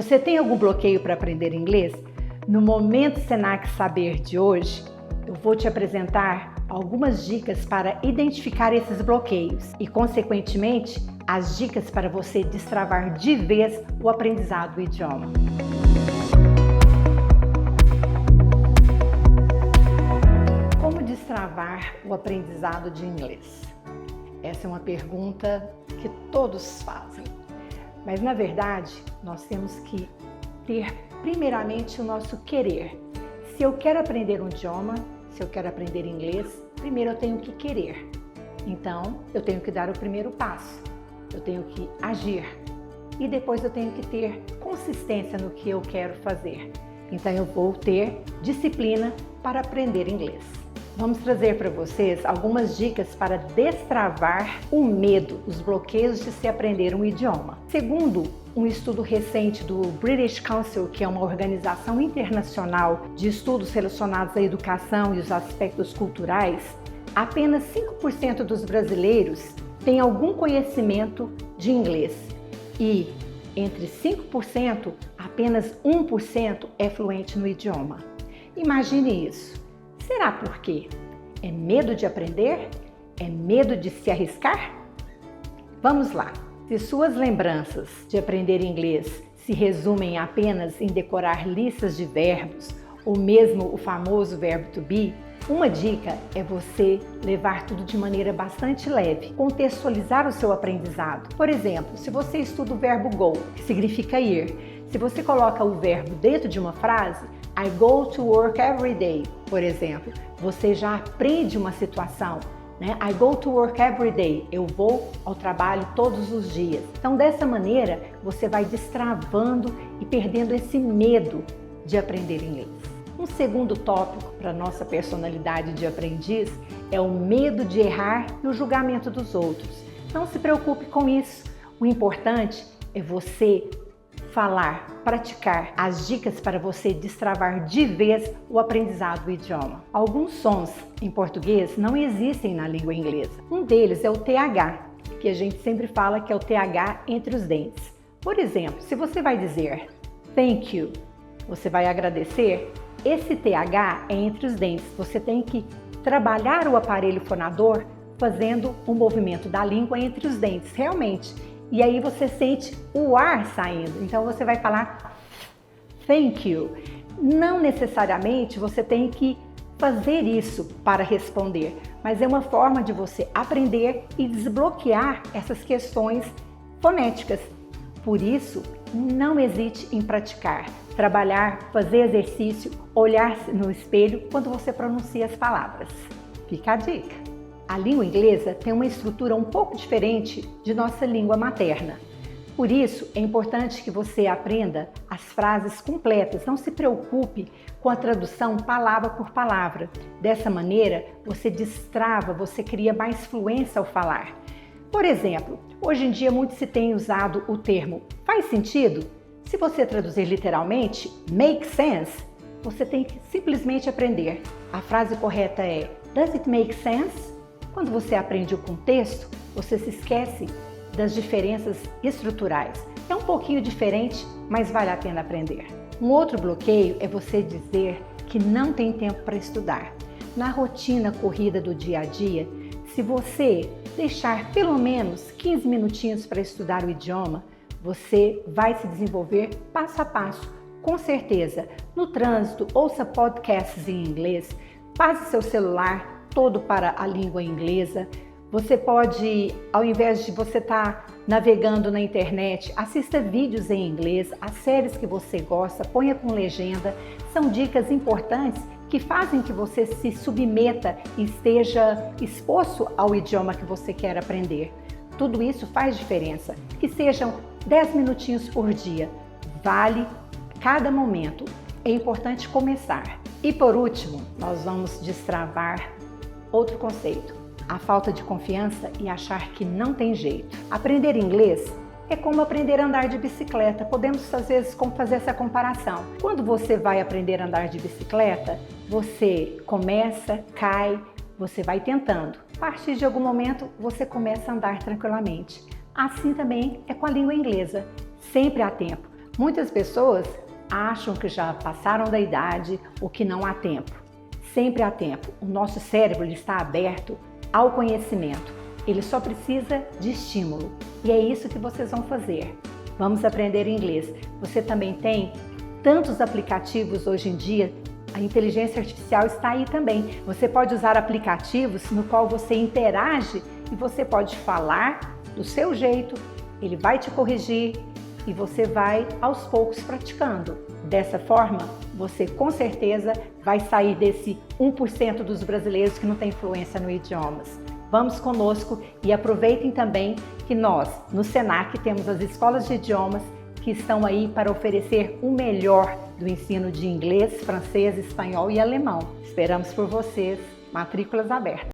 Você tem algum bloqueio para aprender inglês? No Momento Senac Saber de hoje, eu vou te apresentar algumas dicas para identificar esses bloqueios e, consequentemente, as dicas para você destravar de vez o aprendizado do idioma. Como destravar o aprendizado de inglês? Essa é uma pergunta que todos fazem. Mas, na verdade, nós temos que ter primeiramente o nosso querer. Se eu quero aprender um idioma, se eu quero aprender inglês, primeiro eu tenho que querer. Então, eu tenho que dar o primeiro passo, eu tenho que agir e depois eu tenho que ter consistência no que eu quero fazer. Então, eu vou ter disciplina para aprender inglês. Vamos trazer para vocês algumas dicas para destravar o medo, os bloqueios de se aprender um idioma. Segundo um estudo recente do British Council, que é uma organização internacional de estudos relacionados à educação e os aspectos culturais, apenas 5% dos brasileiros têm algum conhecimento de inglês e entre 5%, apenas 1% é fluente no idioma. Imagine isso. Será por quê? É medo de aprender? É medo de se arriscar? Vamos lá! Se suas lembranças de aprender inglês se resumem apenas em decorar listas de verbos ou mesmo o famoso verbo to be, uma dica é você levar tudo de maneira bastante leve, contextualizar o seu aprendizado. Por exemplo, se você estuda o verbo go, que significa ir, se você coloca o verbo dentro de uma frase, I go to work every day, por exemplo, você já aprende uma situação, né? I go to work every day, eu vou ao trabalho todos os dias. Então, dessa maneira, você vai destravando e perdendo esse medo de aprender inglês. Um segundo tópico para nossa personalidade de aprendiz é o medo de errar e o julgamento dos outros. Não se preocupe com isso, o importante é você falar, praticar as dicas para você destravar de vez o aprendizado do idioma. Alguns sons em português não existem na língua inglesa. Um deles é o TH, que a gente sempre fala que é o TH entre os dentes. Por exemplo, se você vai dizer thank you, você vai agradecer, esse TH é entre os dentes. Você tem que trabalhar o aparelho fonador fazendo um movimento da língua entre os dentes, realmente. E aí você sente o ar saindo. Então você vai falar thank you. Não necessariamente você tem que fazer isso para responder, mas é uma forma de você aprender e desbloquear essas questões fonéticas. Por isso, não hesite em praticar, trabalhar, fazer exercício, olhar no espelho quando você pronuncia as palavras. Fica a dica! A língua inglesa tem uma estrutura um pouco diferente de nossa língua materna. Por isso, é importante que você aprenda as frases completas. Não se preocupe com a tradução palavra por palavra. Dessa maneira, você destrava, você cria mais fluência ao falar. Por exemplo, hoje em dia muito se tem usado o termo faz sentido? Se você traduzir literalmente, make sense, você tem que simplesmente aprender. A frase correta é does it make sense? Quando você aprende o contexto, você se esquece das diferenças estruturais. É um pouquinho diferente, mas vale a pena aprender. Um outro bloqueio é você dizer que não tem tempo para estudar. Na rotina corrida do dia a dia, se você deixar pelo menos 15 minutinhos para estudar o idioma, você vai se desenvolver passo a passo, com certeza. No trânsito, ouça podcasts em inglês, passe seu celular todo para a língua inglesa. Você pode, ao invés de você estar navegando na internet, assista vídeos em inglês, as séries que você gosta, ponha com legenda. São dicas importantes que fazem que você se submeta e esteja exposto ao idioma que você quer aprender. Tudo isso faz diferença. Que sejam 10 minutinhos por dia. Vale cada momento. É importante começar. E por último, nós vamos destravar outro conceito, a falta de confiança e achar que não tem jeito. Aprender inglês é como aprender a andar de bicicleta. Podemos, às vezes, fazer essa comparação. Quando você vai aprender a andar de bicicleta, você começa, cai, você vai tentando. A partir de algum momento, você começa a andar tranquilamente. Assim também é com a língua inglesa. Sempre há tempo. Muitas pessoas acham que já passaram da idade ou que não há tempo. Sempre há tempo. O nosso cérebro está aberto ao conhecimento. Ele só precisa de estímulo. E é isso que vocês vão fazer. Vamos aprender inglês. Você também tem tantos aplicativos hoje em dia. A inteligência artificial está aí também. Você pode usar aplicativos no qual você interage e você pode falar do seu jeito, ele vai te corrigir e você vai aos poucos praticando. Dessa forma, você com certeza vai sair desse 1% dos brasileiros que não tem fluência no idiomas. Vamos conosco e aproveitem também que nós, no Senac, temos as escolas de idiomas que estão aí para oferecer o melhor do ensino de inglês, francês, espanhol e alemão. Esperamos por vocês. Matrículas abertas.